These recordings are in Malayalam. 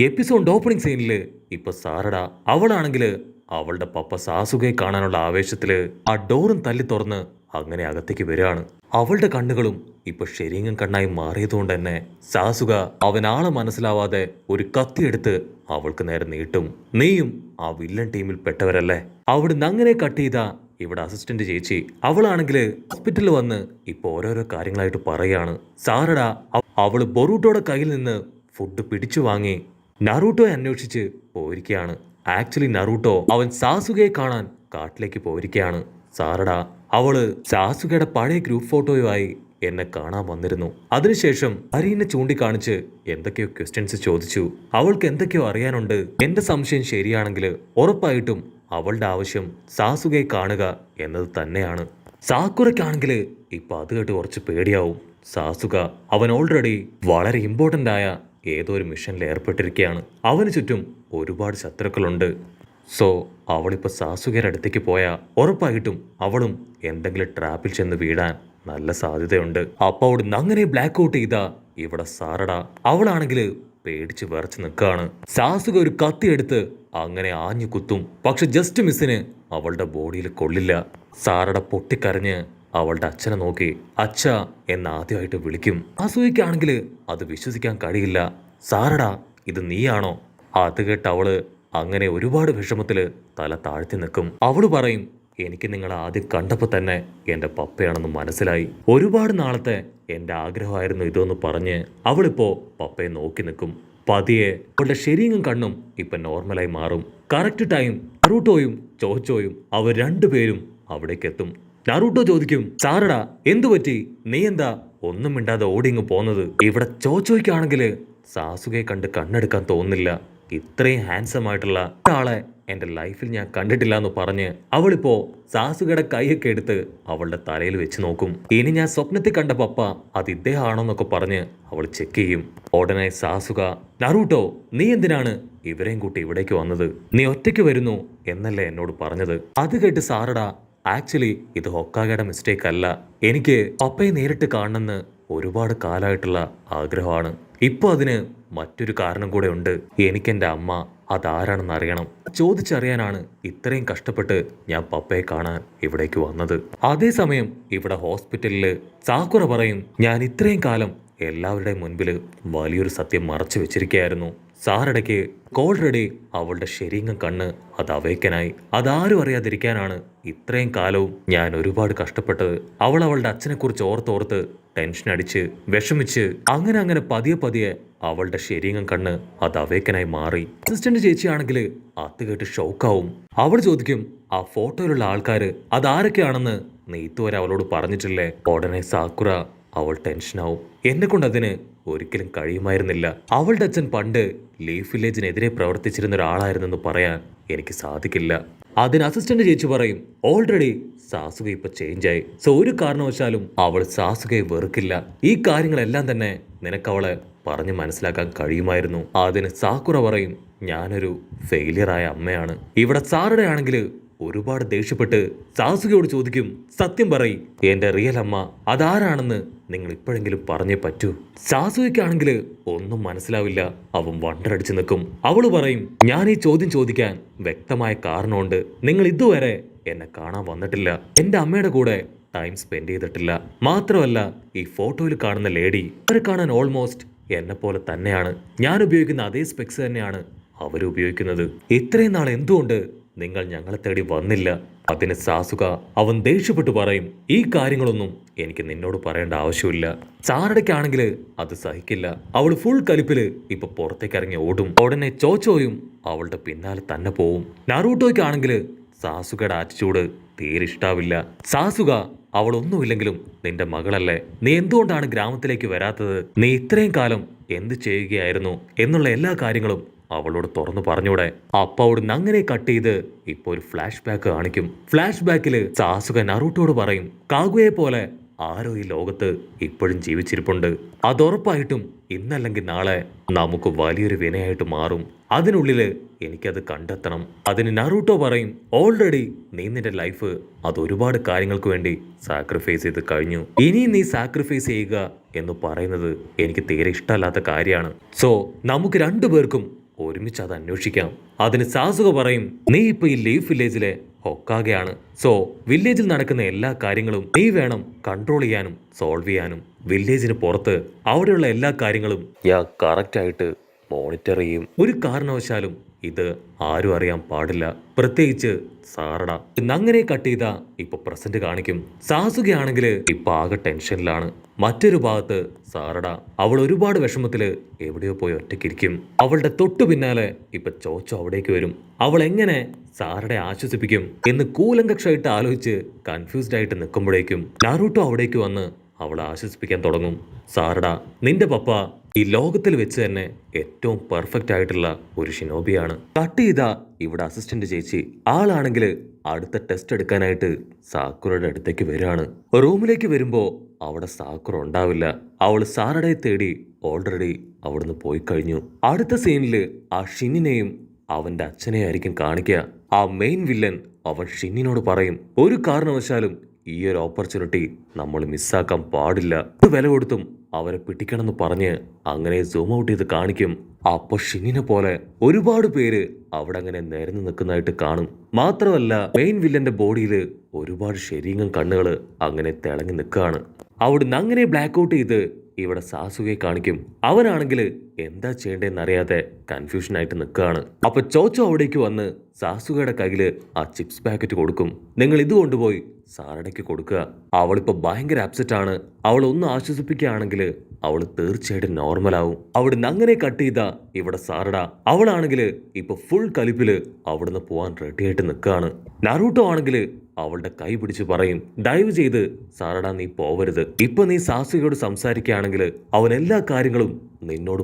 എപ്പിസോഡ് ഓപ്പണിംഗ് സീനില് ഇപ്പൊ സാറട അവളാണെങ്കില് അവളുടെ പപ്പ സാസുകയെ കാണാനുള്ള ആവേശത്തില് ആ ഡോറും തല്ലി തുറന്ന് അങ്ങനെ അകത്തേക്ക് വരികയാണ്. അവളുടെ കണ്ണുകളും ഇപ്പൊ ശരീരം കണ്ണായി മാറിയതുകൊണ്ട് തന്നെ സാസുക അവനാളെ മനസ്സിലാവാതെ ഒരു കത്തിയെടുത്ത് അവൾക്ക് നേരെ നീട്ടും. നീയും ആ വില്ലൻ ടീമിൽ പെട്ടവരല്ലേ? അവിടുന്ന് അങ്ങനെ കട്ട് ചെയ്ത ഇവിടെ അസിസ്റ്റന്റ് ചേച്ചി അവളാണെങ്കില് ഹോസ്പിറ്റലിൽ വന്ന് ഇപ്പൊ ഓരോരോ കാര്യങ്ങളായിട്ട് പറയാണ്. സാറട അവള് ബൊറൂട്ടോയുടെ കയ്യിൽ നിന്ന് ഫുഡ് പിടിച്ചു വാങ്ങി നറൂട്ടോയെ അന്വേഷിച്ച് പോയിരിക്കുകയാണ്. ആക്ച്വലി നറൂട്ടോ അവൻ സാസുകയെ കാണാൻ കാട്ടിലേക്ക് പോയിരിക്കുകയാണ്. സാറട അവള് സാസുകയുടെ പഴയ ഗ്രൂപ്പ് ഫോട്ടോയുമായി എന്നെ കാണാൻ വന്നിരുന്നു. അതിനുശേഷം അരീനെ ചൂണ്ടിക്കാണിച്ച് എന്തൊക്കെയോ ക്വസ്റ്റ്യൻസ് ചോദിച്ചു. അവൾക്ക് എന്തൊക്കെയോ അറിയാനുണ്ട്. എന്റെ സംശയം ശരിയാണെങ്കിൽ ഉറപ്പായിട്ടും അവളുടെ ആവശ്യം സാസുകയെ കാണുക എന്നത് തന്നെയാണ്. സാക്കുറയ്ക്കാണെങ്കിൽ ഇപ്പൊ അത് കേട്ട് കുറച്ച് പേടിയാവും. സാസുക അവൻ ഓൾറെഡി വളരെ ഇമ്പോർട്ടൻ്റ് ആയ ഏതോ ഒരു മിഷനിൽ ഏർപ്പെട്ടിരിക്കുകയാണ്. അവന് ചുറ്റും ഒരുപാട് ശത്രുക്കളുണ്ട്. സോ അവളിപ്പോൾ സാസുകയുടെ അടുത്തേക്ക് പോയാൽ ഉറപ്പായിട്ടും അവളും എന്തെങ്കിലും ട്രാപ്പിൽ ചെന്ന് വീഴാൻ നല്ല സാധ്യതയുണ്ട്. അപ്പോൾ അവിടുന്ന് അങ്ങനെ ബ്ലാക്ക് ഔട്ട് ചെയ്ത ഇവിടെ സാറട അവളാണെങ്കിൽ പേടിച്ച് വിറച്ച് നിൽക്കുകയാണ്. സാസുക ഒരു കത്തിയെടുത്ത് അങ്ങനെ ആഞ്ഞു കുത്തും. പക്ഷെ ജസ്റ്റ് മിസ്സിന് അവളുടെ ബോഡിയിൽ കൊള്ളില്ല. സാറട പൊട്ടിക്കരഞ്ഞ് അവളുടെ അച്ഛനെ നോക്കി അച്ഛ എന്ന് ആദ്യമായിട്ട് വിളിക്കും. സാസുകയ്ക്കാണെങ്കിൽ അത് വിശ്വസിക്കാൻ കഴിയില്ല. സാറടാ ഇത് നീയാണോ? അത് കേട്ട് അവള് അങ്ങനെ ഒരുപാട് വിഷമത്തില് തല താഴ്ത്തി നിൽക്കും. അവള് പറയും എനിക്ക് നിങ്ങളെ ആദ്യം കണ്ടപ്പോൾ തന്നെ എൻ്റെ പപ്പയാണെന്ന് മനസ്സിലായി. ഒരുപാട് നാളത്തെ എൻ്റെ ആഗ്രഹമായിരുന്നു ഇതൊന്ന് പറഞ്ഞ് അവളിപ്പോ പപ്പയെ നോക്കി നിൽക്കും. പതിയെ അവളുടെ ശരീരം കണ്ണും ഇപ്പൊ നോർമലായി മാറും. കറക്റ്റ് ടൈം നറൂട്ടോയും ചോച്ചോയും അവർ രണ്ടുപേരും അവിടേക്ക് എത്തും. നറൂട്ടോ ചോദിക്കും സാറടാ എന്തു പറ്റി? നീ എന്താ ഒന്നും മിണ്ടാതെ ഓടിങ്ങ് പോന്നത്? ഇവിടെ ചോച്ചോയ്ക്കാണെങ്കിൽ സാസുകയെ കണ്ട് കണ്ണെടുക്കാൻ തോന്നുന്നില്ല. ഇത്രയും ഹാൻസം ആയിട്ടുള്ള ആളെ എൻ്റെ ലൈഫിൽ ഞാൻ കണ്ടിട്ടില്ല എന്ന് പറഞ്ഞ് അവളിപ്പോ സാസുകയുടെ കൈയൊക്കെ എടുത്ത് അവളുടെ തലയിൽ വെച്ച് നോക്കും. ഇനി ഞാൻ സ്വപ്നത്തിൽ കണ്ട പപ്പ അത് ഇദ്ദേഹമാണോന്നൊക്കെ പറഞ്ഞ് അവൾ ചെക്ക് ചെയ്യും. ഉടനെ സാസുക നറൂട്ടോ നീ എന്തിനാണ് ഇവരെയും കൂട്ടി ഇവിടേക്ക് വന്നത്? നീ ഒറ്റയ്ക്ക് വരുന്നു എന്നല്ലേ എന്നോട് പറഞ്ഞത്? അത് കേട്ട് സാറടാ ആക്ച്വലി ഇത് ഹൊക്കാഗയുടെ മിസ്റ്റേക്ക് അല്ല. എനിക്ക് പപ്പയെ നേരിട്ട് കാണണമെന്ന് ഒരുപാട് കാലമായിട്ടുള്ള ആഗ്രഹമാണ്. ഇപ്പോൾ അതിന് മറ്റൊരു കാരണം കൂടെ ഉണ്ട്. എനിക്കെൻ്റെ അമ്മ അതാരാണെന്ന് അറിയണം. ചോദിച്ചറിയാനാണ് ഇത്രയും കഷ്ടപ്പെട്ട് ഞാൻ പപ്പയെ കാണാൻ ഇവിടേക്ക് വന്നത്. അതേസമയം ഇവിടെ ഹോസ്പിറ്റലില് സാക്കുറ പറയും ഞാൻ ഇത്രയും കാലം എല്ലാവരുടെയും മുൻപിൽ വലിയൊരു സത്യം മറച്ചു വെച്ചിരിക്കുകയായിരുന്നു. സാറിടയ്ക്ക് ഓൾറെഡി അവളുടെ ശരീരം കണ്ണ് അത് അവേക്കനായി. അതാരും അറിയാതിരിക്കാനാണ് ഇത്രയും കാലവും ഞാൻ ഒരുപാട് കഷ്ടപ്പെട്ടത്. അവളുടെ അച്ഛനെക്കുറിച്ച് ഓർത്തോർത്ത് ടെൻഷൻ അടിച്ച് വിഷമിച്ച് അങ്ങനെ പതിയെ അവളുടെ ശരീരം കണ്ണ് അത് അവേക്കനായി മാറി. അസിസ്റ്റന്റ് ചേച്ചിയാണെങ്കിൽ അത് കേട്ട് ഷോക്കാവും. അവൾ ചോദിക്കും ആ ഫോട്ടോയിലുള്ള ആൾക്കാര് അതാരൊക്കെയാണെന്ന് നീ ഇതുവരെ അവളോട് പറഞ്ഞിട്ടില്ലേ? ഉടനെ സാക്കുറ അവൾ ടെൻഷനാവും. എന്നെ കൊണ്ട് അതിന് ഒരിക്കലും കഴിയുമായിരുന്നില്ല. അവളുടെ അച്ഛൻ പണ്ട് ലീഫ് വില്ലേജിനെതിരെ പ്രവർത്തിച്ചിരുന്ന ഒരാളായിരുന്നെന്ന് പറയാൻ എനിക്ക് സാധിക്കില്ല. അതിന് അസിസ്റ്റന്റ് ചേച്ചി പറയും ഓൾറെഡി സാസുക ഇപ്പൊ ചേഞ്ചായി. സോ ഒരു കാരണവശാലും അവൾ സാസുകയെ വെറുക്കില്ല. ഈ കാര്യങ്ങളെല്ലാം തന്നെ നിനക്കവളെ പറഞ്ഞ് മനസ്സിലാക്കാൻ കഴിയുമായിരുന്നു. അതിന് സാക്കുറ പറയും ഞാനൊരു ഫെയിലിയറായ അമ്മയാണ്. ഇവിടെ സാറുടെ ആണെങ്കിൽ ഒരുപാട് ദേഷ്യപ്പെട്ട് സാസുകയോട് ചോദിക്കും സത്യം പറയും എന്റെ റിയൽ അമ്മ അതാരാണെന്ന് നിങ്ങൾ ഇപ്പോഴെങ്കിലും പറഞ്ഞേ പറ്റൂ. സാസുകയ്ക്കാണെങ്കിൽ ഒന്നും മനസ്സിലാവില്ല. അവൻ വണ്ടറടിച്ച് നിൽക്കും. അവള് പറയും ഞാൻ ഈ ചോദ്യം ചോദിക്കാൻ വ്യക്തമായ കാരണമുണ്ട്. നിങ്ങൾ ഇതുവരെ എന്നെ കാണാൻ വന്നിട്ടില്ല. എന്റെ അമ്മയുടെ കൂടെ ടൈം സ്പെൻഡ് ചെയ്തിട്ടില്ല. മാത്രമല്ല ഈ ഫോട്ടോയിൽ കാണുന്ന ലേഡി അവരെ കാണാൻ ഓൾമോസ്റ്റ് എന്നെ പോലെ തന്നെയാണ്. ഞാൻ ഉപയോഗിക്കുന്ന അതേ സ്പെക്സ് തന്നെയാണ് അവരുപയോഗിക്കുന്നത്. ഇത്രയും നാൾ എന്തുകൊണ്ട് നിങ്ങൾ ഞങ്ങളെ തേടി വന്നില്ല? അതിന് സാസുക അവൻ ദേഷ്യപ്പെട്ടു പറയും ഈ കാര്യങ്ങളൊന്നും എനിക്ക് നിന്നോട് പറയേണ്ട ആവശ്യമില്ല. സാറടയ്ക്കാണെങ്കിൽ അത് സഹിക്കില്ല. അവൾ ഫുൾ കലിപ്പില് ഇപ്പൊ പുറത്തേക്ക് ഇറങ്ങി ഓടും. ഉടനെ ചോച്ചോയും അവളുടെ പിന്നാലെ തന്നെ പോവും. നറൂട്ടോയ്ക്കാണെങ്കിൽ സാസുകയുടെ ആറ്റിറ്റ്യൂഡ് തീരെ ഇഷ്ടാവില്ല. സാസുക അവളൊന്നുമില്ലെങ്കിലും നിന്റെ മകളല്ലേ, നീ എന്തുകൊണ്ടാണ് ഗ്രാമത്തിലേക്ക് വരാത്തത്? നീ ഇത്രയും കാലം എന്ത് ചെയ്യുകയായിരുന്നു എന്നുള്ള എല്ലാ കാര്യങ്ങളും അവളോട് തുറന്നു പറഞ്ഞൂടെ? അപ്പൊ അവിടുന്ന് അങ്ങനെ കട്ട് ചെയ്ത് ഇപ്പൊ ഒരു ഫ്ലാഷ് ബാക്ക് കാണിക്കും. ഫ്ലാഷ് ബാക്കില് സാസുക നറൂട്ടോട് പറയും കാഗുയെ പോലെ ആരോ ഈ ലോകത്ത് ഇപ്പോഴും ജീവിച്ചിരിപ്പുണ്ട്. അതുറപ്പായിട്ടും ഇന്നല്ലെങ്കിൽ നാളെ നമുക്ക് വലിയൊരു വിനയായിട്ട് മാറും. അതിനുള്ളില് എനിക്കത് കണ്ടെത്തണം. അതിന് നറൂട്ടോ പറയും ഓൾറെഡി നീ നിന്റെ ലൈഫ് അത് ഒരുപാട് കാര്യങ്ങൾക്ക് വേണ്ടി സാക്രിഫൈസ് ചെയ്ത് കഴിഞ്ഞു. ഇനി നീ സാക്രിഫൈസ് ചെയ്യുക എന്ന് പറയുന്നത് എനിക്ക് തീരെ ഇഷ്ടമല്ലാത്ത കാര്യമാണ്. സോ നമുക്ക് രണ്ടുപേർക്കും ഒരുമിച്ച് അത് അന്വേഷിക്കാം. അതിന് സാസുക പറയും, നീ ഇപ്പൊ ഈ ലീഫ് വില്ലേജിലെ ഹൊക്കാഗെയാണ്. സോ വില്ലേജിൽ നടക്കുന്ന എല്ലാ കാര്യങ്ങളും നീ വേണം കൺട്രോൾ ചെയ്യാനും സോൾവ് ചെയ്യാനും. വില്ലേജിന് പുറത്ത് അവിടെയുള്ള എല്ലാ കാര്യങ്ങളും ഞാൻ കറക്റ്റായിട്ട് മോണിറ്റർ ചെയ്യും. ഒരു കാരണവശാലും ഇത് ആരും അറിയാൻ പാടില്ല, പ്രത്യേകിച്ച് സാറട. അങ്ങനെ കട്ട് ചെയ്താ ഇപ്പൊ പ്രസന്റ് കാണിക്കും. സാസുകയാണെങ്കിൽ ഇപ്പൊ ആകെ ടെൻഷനിലാണ്. മറ്റൊരു ഭാഗത്ത് സാറട, അവൾ ഒരുപാട് വിഷമത്തില് എവിടെയോ പോയി ഒറ്റയ്ക്കിരിക്കും. അവളുടെ തൊട്ടു പിന്നാലെ ഇപ്പൊ ചോച്ചോ അവിടേക്ക് വരും. അവൾ എങ്ങനെ സാറടെ ആശ്വസിപ്പിക്കും എന്ന് കൂലങ്കക്ഷമായിട്ട് ആലോചിച്ച് കൺഫ്യൂസ്ഡ് ആയിട്ട് നിൽക്കുമ്പോഴേക്കും നാറൂട്ടോ അവിടേക്ക് വന്ന് അവളെ ആശ്വസിപ്പിക്കാൻ തുടങ്ങും. സാറട, നിന്റെ പപ്പ ഈ ലോകത്തിൽ വെച്ച് തന്നെ ഏറ്റവും പെർഫെക്റ്റ് ആയിട്ടുള്ള ഒരു ഷിനോബിയാണ്. കട്ട് ചെയ്ത ഇവിടെ അസിസ്റ്റന്റ് ചേച്ചി ആളാണെങ്കിൽ അടുത്ത ടെസ്റ്റ് എടുക്കാനായിട്ട് സാക്കുറയുടെ അടുത്തേക്ക് വരികയാണ്. റൂമിലേക്ക് വരുമ്പോ അവിടെ സാക്കുറ ഉണ്ടാവില്ല. അവൾ സാറടയെ തേടി ഓൾറെഡി അവിടുന്ന് പോയി കഴിഞ്ഞു. അടുത്ത സീനില് ആ ഷിന്നിനെയും അവന്റെ അച്ഛനെ ആയിരിക്കും കാണിക്കുക. ആ മെയിൻ വില്ലൻ അവൻ ഷിന്നിനോട് പറയും, ഒരു കാരണവശാലും ഈ ഒരു ഓപ്പർച്യൂണിറ്റി നമ്മൾ മിസ്സാക്കാൻ പാടില്ല. വില കൊടുത്തും അവരെ പിടിക്കണമെന്ന് പറഞ്ഞ് അങ്ങനെ സൂം ഔട്ട് ചെയ്ത് കാണിക്കും. അപ്പൊ ഷിന്നിനെ പോലെ ഒരുപാട് പേര് അവിടെ അങ്ങനെ നിരന്ന് നിൽക്കുന്നതായിട്ട് കാണും. മാത്രമല്ല മെയിൻ വില്ലന്റെ ബോഡിയിൽ ഒരുപാട് ശരീരം കണ്ണുകൾ അങ്ങനെ തിളങ്ങി നിൽക്കുകയാണ്. അവിടുന്ന് അങ്ങനെ ബ്ലാക്ക് ഔട്ട് ചെയ്ത് ഇവിടെ സാസുകയെ കാണിക്കും. അവനാണെങ്കിൽ എന്താ ചെയ്യേണ്ടതെന്നറിയാതെ കൺഫ്യൂഷനായിട്ട് നിൽക്കുകയാണ്. അപ്പൊ ചോച്ചോ അവിടേക്ക് വന്ന് സാസുകയുടെ കയ്യില് ആ ചിപ്സ് പാക്കറ്റ് കൊടുക്കും. നിങ്ങൾ ഇത് കൊണ്ടുപോയി സാറടയ്ക്ക് കൊടുക്കുക. അവളിപ്പോ ഭയങ്കര അപ്സെറ്റ് ആണ്. അവൾ ഒന്ന് ആശ്വസിപ്പിക്കുകയാണെങ്കിൽ അവൾ തീർച്ചയായിട്ടും നോർമലാവും. അവിടുന്ന് അങ്ങനെ കട്ട് ചെയ്ത ഇവിടെ സാറട, അവളാണെങ്കിൽ ഇപ്പൊ ഫുൾ കലിപ്പില് അവിടുന്ന് പോവാൻ റെഡിയായിട്ട് നിൽക്കുകയാണ്. നറൂട്ടോ ആണെങ്കിൽ അവളുടെ കൈ പിടിച്ച് പറയും, ദയവ് ചെയ്ത് സാറട നീ പോവരുത്. ഇപ്പൊ നീ സാസുകയോട് സംസാരിക്കുകയാണെങ്കിൽ അവൻ എല്ലാ കാര്യങ്ങളും നിന്നോട്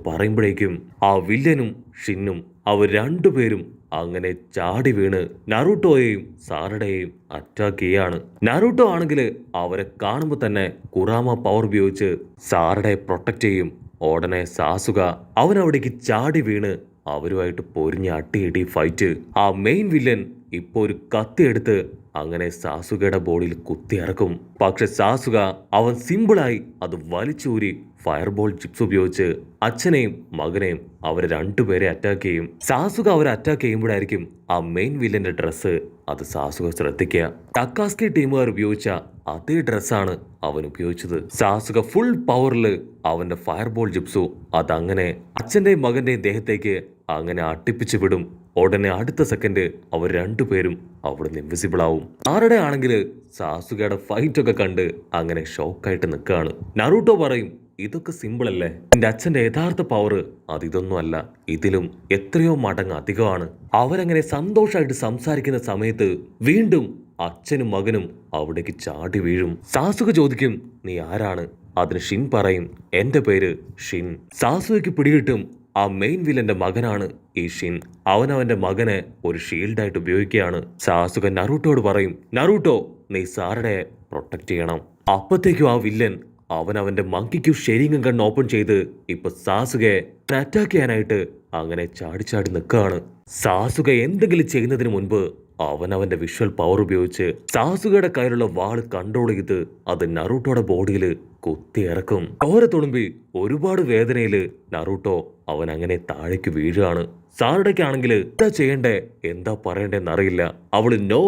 പറയുമ്പോഴേക്കും ആ വില്ലനും ഷിന്നും അവർ രണ്ടുപേരും അങ്ങനെ ചാടി വീണ് നറൂട്ടോയെയും സാറടയെയും അറ്റാക്ക് ചെയ്യാണ്. നറൂട്ടോ ആണെങ്കിൽ അവരെ കാണുമ്പോൾ തന്നെ കുറാമ പവർ ഉപയോഗിച്ച് സാറടയെ പ്രൊട്ടക്ട് ചെയ്യും. ഉടനെ സാസുക അവൻ അവിടേക്ക് ചാടി വീണ് അവരുമായിട്ട് പൊരിഞ്ഞ അട്ടിയിടി ഫൈറ്റ്. ആ മെയിൻ വില്ലൻ ഇപ്പൊ ഒരു കത്തി എടുത്ത് അങ്ങനെ സാസുകയുടെ ബോഡിയിൽ കുത്തി ഇറക്കും. പക്ഷെ സാസുക അവൻ സിമ്പിളായി അത് വലിച്ചൂരി ഫയർബോൾ ചിപ്സ് ഉപയോഗിച്ച് അച്ഛനെയും മകനെയും അവരെ രണ്ടുപേരെ അറ്റാക്ക് ചെയ്യും. സാസുക അവരെ അറ്റാക്ക് ചെയ്യുമ്പോഴായിരിക്കും ആ മെയിൻ വില്ലന്റെ ഡ്രസ്സ് അത് സാസുക ശ്രദ്ധിക്കുക. ടക്കാസ്കി ടീമുകാർ ഉപയോഗിച്ച അതേ ഡ്രസ്സാണ് അവൻ ഉപയോഗിച്ചത്. സാസുക ഫുൾ പവറിൽ അവന്റെ ഫയർബോൾ ചിപ്സു അതങ്ങനെ അച്ഛന്റെയും മകന്റെയും ദേഹത്തേക്ക് അങ്ങനെ അട്ടിപ്പിച്ചു വിടും. ഉടനെ അടുത്ത സെക്കൻഡ് അവർ രണ്ടുപേരും അവിടുന്ന് ഇൻവിസിബിൾ ആവും. ആരുടെ ആണെങ്കിൽ സാസുകയുടെ ഫൈറ്റ് ഒക്കെ കണ്ട് അങ്ങനെ ഷോക്കായിട്ട് നിൽക്കുകയാണ്. നറൂട്ടോ പറയും, ഇതൊക്കെ സിമ്പിൾ അല്ലേ, എന്റെ അച്ഛന്റെ യഥാർത്ഥ പവർ അതിതൊന്നും അല്ല, ഇതിലും എത്രയോ മടങ്ങ് അധികമാണ്. അവരങ്ങനെ സന്തോഷമായിട്ട് സംസാരിക്കുന്ന സമയത്ത് വീണ്ടും അച്ഛനും മകനും അവിടേക്ക് ചാടി വീഴും. സാസുക ചോദിക്കും, നീ ആരാണ്? അതിന് ഷിൻ പറയും, എന്റെ പേര് ഷിൻ. സാസുകയ്ക്ക് പിടികിട്ടും ആ മെയിൻ വില്ലന്റെ മകനാണ് ഈ ഷിൻ. അവനവന്റെ മകനെ ഒരു ഷീൽഡായിട്ട് ഉപയോഗിക്കുകയാണ്. സാസുക നറൂട്ടോട് പറയും, നറൂട്ടോ നീ സാറടയെ പ്രൊട്ടക്ട് ചെയ്യണം. അപ്പത്തേക്കും ആ വില്ലൻ അവനവന്റെ മങ്കിക്കു ഷെരിങ്ങും കണ്ണ് ഓപ്പൺ ചെയ്ത് ഇപ്പൊ സാസുകയെ അറ്റാക്ക് ചെയ്യാനായിട്ട് അങ്ങനെ ചാടി നിൽക്കുകയാണ്. സാസുക എന്തെങ്കിലും ചെയ്യുന്നതിന് മുൻപ് അവനവന്റെ വിഷ്വൽ പവർ ഉപയോഗിച്ച് സാസുകയുടെ കയ്യിലുള്ള വാള് കൺട്രോൾ ചെയ്ത് അത് നറൂട്ടോയുടെ ബോഡിയിൽ കുത്തി ഇറക്കും. ചോര തുളുമ്പി ഒരുപാട് വേദനയില് നറൂട്ടോ അവൻ അങ്ങനെ താഴേക്ക് വീഴുകയാണ്. സാറുടയ്ക്കാണെങ്കിൽ എന്താ ചെയ്യണ്ടേ എന്താ പറയണ്ടേന്നറിയില്ല. അവള് നോ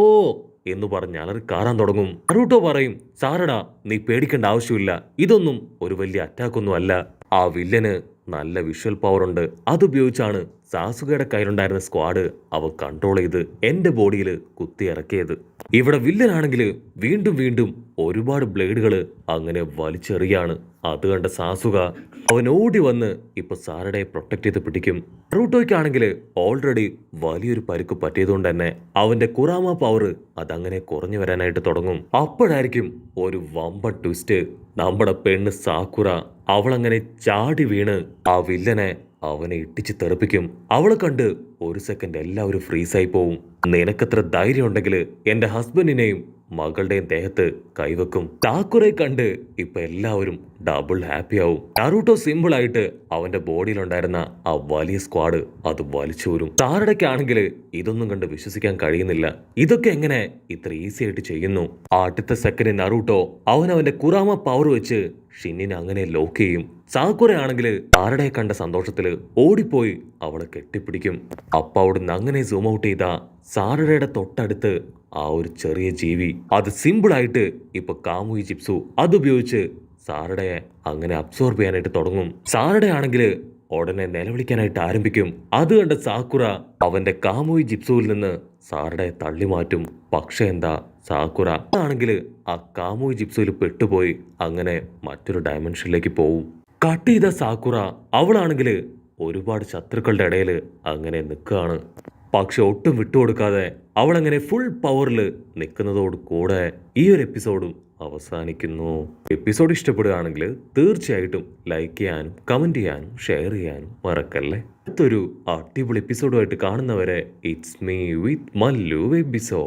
എന്ന് പറഞ്ഞ് അലറി കാറാൻ തുടങ്ങും. നറൂട്ടോ പറയും, സാറടാ നീ പേടിക്കേണ്ട ആവശ്യമില്ല, ഇതൊന്നും ഒരു വലിയ അറ്റാക്കൊന്നും അല്ല. ആ വില്ലന് നല്ല വിഷ്വൽ പവർ ഉണ്ട്. അതുപയോഗിച്ചാണ് സാസുകയുടെ കയ്യിലുണ്ടായിരുന്ന സ്ക്വാഡ് അവ കൺട്രോൾ ചെയ്ത് എന്റെ ബോഡിയിൽ കുത്തി ഇറക്കിയത്. ഇവിടെ വില്ലനാണെങ്കിൽ വീണ്ടും ഒരുപാട് ബ്ലേഡുകൾ അങ്ങനെ വലിച്ചെറിയാണ്. അത് കണ്ട സാസുക അവൻ ഓടി വന്ന് ഇപ്പൊ സാറടയെ പ്രൊട്ടക്ട് ചെയ്ത് പിടിക്കും. നറൂട്ടോയ്ക്കാണെങ്കിൽ ഓൾറെഡി വലിയൊരു പരിക്ക് പറ്റിയതുകൊണ്ട് തന്നെ അവന്റെ കുറാമ പവർ അതങ്ങനെ കുറഞ്ഞു വരാനായിട്ട് തുടങ്ങും. അപ്പോഴായിരിക്കും ഒരു വമ്പ ട്വിസ്റ്റ്. നമ്മുടെ പെണ്ണ് സാക്കുറ അവളങ്ങനെ ചാടി വീണ് ആ വില്ലനെ അവനെ ഇട്ടിച്ച് തെറിപ്പിക്കും. അവളെ കണ്ട് ഒരു സെക്കൻഡ് എല്ലാവരും ഫ്രീസായി പോവും. നിനക്കത്ര ധൈര്യം ഉണ്ടെങ്കിൽ എന്റെ ഹസ്ബൻഡിനെയും മകളുടെയും ദേഹത്ത് കൈവെക്കും. സാക്കുറയെ കണ്ട് ഇപ്പൊ എല്ലാവരും ഡബിൾ ഹാപ്പി ആവും. നറൂട്ടോ സിമ്പിൾ ആയിട്ട് അവന്റെ ബോഡിയിലുണ്ടായിരുന്ന ആ വലിയ സ്ക്വാഡ് അത് വലിച്ചൂരും. സാറടയ്ക്കാണെങ്കിൽ ഇതൊന്നും കണ്ട് വിശ്വസിക്കാൻ കഴിയുന്നില്ല. ഇതൊക്കെ എങ്ങനെ ഇത്ര ഈസി ആയിട്ട് ചെയ്യുന്നു? അടുത്ത സെക്കൻഡ് നറൂട്ടോ അവനവന്റെ കുറാമ പവർ വെച്ച് ഷിന്നിനെ അങ്ങനെ ലോക്ക് ചെയ്യും. സാക്കുറയാണെങ്കിൽ സാറടയെ കണ്ട സന്തോഷത്തില് ഓടിപ്പോയി അവളെ കെട്ടിപ്പിടിക്കും. അപ്പ അവിടുന്ന് അങ്ങനെ സൂം ഔട്ട് ചെയ്ത സാറടയുടെ തൊട്ടടുത്ത് ആ ഒരു ചെറിയ ജീവി അത് സിമ്പിളായിട്ട് ഇപ്പൊ കാമുയി ജിപ്സു അതുപയോഗിച്ച് സാറടയെ അങ്ങനെ അബ്സോർബ് ചെയ്യാനായിട്ട് തുടങ്ങും. സാറടെ ആണെങ്കിൽ ഉടനെ നിലവിളിക്കാനായിട്ട് ആരംഭിക്കും. അത് കണ്ട സാക്കുറ അവന്റെ കാമുയി ജിപ്സുവിൽ നിന്ന് സാറടയെ തള്ളി മാറ്റും. പക്ഷെ എന്താ, സാക്കുറ ആണെങ്കിൽ ആ കാമുയി ജിപ്സുവിൽ പെട്ടുപോയി അങ്ങനെ മറ്റൊരു ഡയമെൻഷനിലേക്ക് പോവും. കട്ട് ചെയ്ത സാക്കുറ അവളാണെങ്കിൽ ഒരുപാട് ശത്രുക്കളുടെ ഇടയിൽ അങ്ങനെ നിൽക്കുകയാണ്. പക്ഷെ ഒട്ടും വിട്ടുകൊടുക്കാതെ അവളങ്ങനെ ഫുൾ പവറിൽ നിൽക്കുന്നതോട് കൂടെ ഈ ഒരു എപ്പിസോഡും അവസാനിക്കുന്നു. എപ്പിസോഡ് ഇഷ്ടപ്പെടുകയാണെങ്കിൽ തീർച്ചയായിട്ടും ലൈക്ക് ചെയ്യാനും കമന്റ് ചെയ്യാനും ഷെയർ ചെയ്യാനും മറക്കല്ലേ. അടുത്തൊരു അടിപൊളി എപ്പിസോഡുമായിട്ട് കാണുന്നവരെ it's me with Mallu episode.